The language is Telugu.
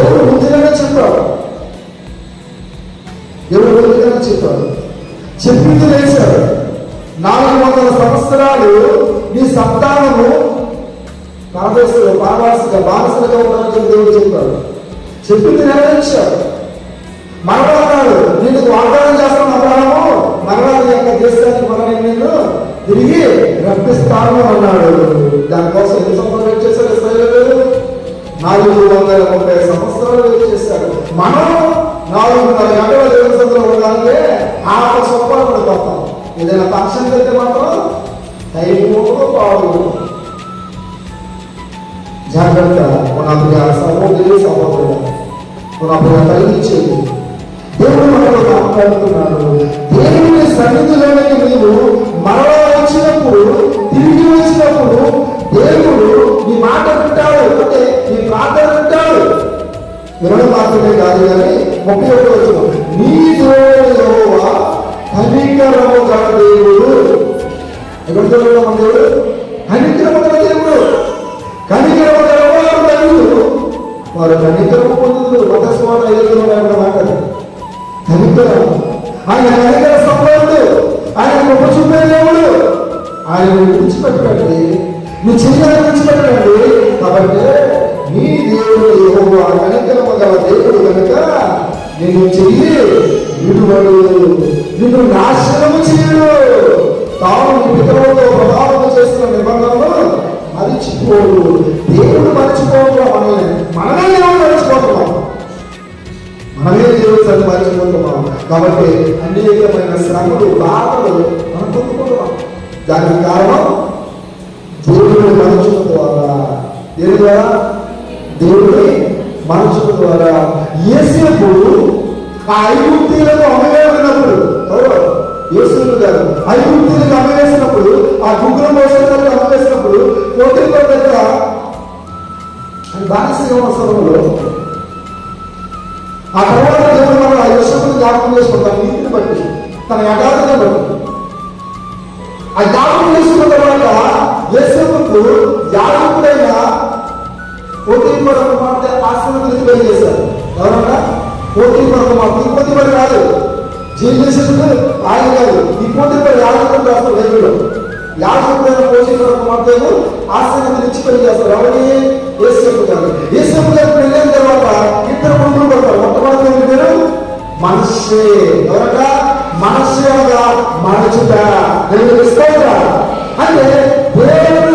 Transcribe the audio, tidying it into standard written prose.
దేవుడు ముందుగానే చెప్పాడు. దేవుడు ముందుగానే చెప్పాడు. చెప్పింది వేశాడు. 400 సంవత్సరాలు నీ సంతానము బానిసలుగా ఉండాలని దేవుడు చెప్పాడు. చెప్పింది నెరవేర్చాడు. మరలా అన్నాడు, నేను వాగ్దానం చేస్తాను అబ్రహాము, మరలా నీ యొక్క దేశానికి మనని నేను తిరిగి రప్పిస్తాను అన్నాడు. దానికోసం ఎన్ని సంవత్సరాలు వెయిట్ చేశారు ఇశ్రాయేలు? 430 సంవత్సరాలు వెయిట్ చేశారు. మనం 4.5 గంటల దేవుని సన్నిధిలో ఉండాలంటే ఆ సొప్పలు పడిపోతాం. ఏదైనా ఫంక్షన్ వెళ్తే మాత్రం టైము పాడు. జాగ్రత్త. పునః సహోదరి సహోదరుడు పునః కలిగించేది. దేవుడు మనలో మాట్లాడుతున్నాడు. దేవుని సన్నిధిలోనికి నీవు మరలా వచ్చినప్పుడు, తిరిగి వచ్చినప్పుడు దేవుడు నీ మాట వింటాడు. అంటే నీ ప్రార్థన వింటాడు. వినడం మాత్రమే కాదు కానీ 31 వచనం, నీ దేవుడు యెహోవా కనికరము గల దేవుడు. ఎవరి దేవుడు? మన దేవుడు కనికరము గల దేవుడు. కనికరము గలవారు ధన్యులు, వారు కనికరము పొందుతారు. మతస్వాద 5 మాట్లాడు. కనికరం. ఆయన కనికర సంపన్నుడు. ఆయన గొప్ప చూపే దేవుడు. ఆయన విడిచిపెట్టండి, నీ చెయ్యాన్ని విడిచిపెట్టండి. కాబట్టి నీ దేవుడు యెహోవా కనికరము గల దేవుడు కనుక నిన్ను చెయ్యి విడువడు, నిన్ను నాశనము చేయడు. తాను నీ పితరులతో ప్రభావం చేసిన నిబంధనలు మరిచిపోడు. దేవుడు మరిచిపోవడం మనమే దేవుడు మరిచిపోతున్నాం. మనమే దేవుడు సరి మరిచిపోతున్నాం. కాబట్టి అనేకమైన శ్రమలు, బాధలు మనం పొందుకుంటున్నాం. దానికి కారణం దేవుడిని మరచడం ద్వారా. దేని ద్వారా? దేవుడిని మరచడం ద్వారా. యేసేపు ఆ ఐగుప్తీయులకు అమ్మవేసినప్పుడు, యేసేపు గారు ఐగుప్తీయులకు అమ్మవేసినప్పుడు, ఆ గుగ్గుల మోసగాళ్ళకు అమ్మవేసినప్పుడు పోటీపర్ దగ్గర బానిసగా ఉన్న సమయంలో ఆ తర్వాత దేవుడు మనం ఆ యోసేపుని జ్ఞాపకం చేసుకుంటాం. నీతిని బట్టి, తన యథార్థతను బట్టి ఆ జ్ఞాపకం చేసుకున్న తర్వాత యేసేపుకు యాజకుడైన పోటీపర్ కుమార్తె ఆశీర్వదించి పెళ్లి చేశారు. ఎవరన్నా? పోటీపర్ కుమార్తె. పోటీపర్ కాదు, జీవించేందుకు ఆయన కాదు. ఈ పోటీపర్ యాజకుడు రాస్తారు బైబిల్లో. యాజకుడైన పోటీపర్ కుమార్తెను ఆశీర్వదించి పెళ్లి చేస్తారు. ఎవరిని? యేసేపు గారు. యేసేపు గారు పెళ్ళైన తర్వాత 2 కొడుకులు పడతారు. మొట్టమొదటి పేరు మనష్షే. ఎవరన్నా? మనష్షే అనగా మరచుట. దేవుడికి స్తోత్రం. అంటే దేవుడు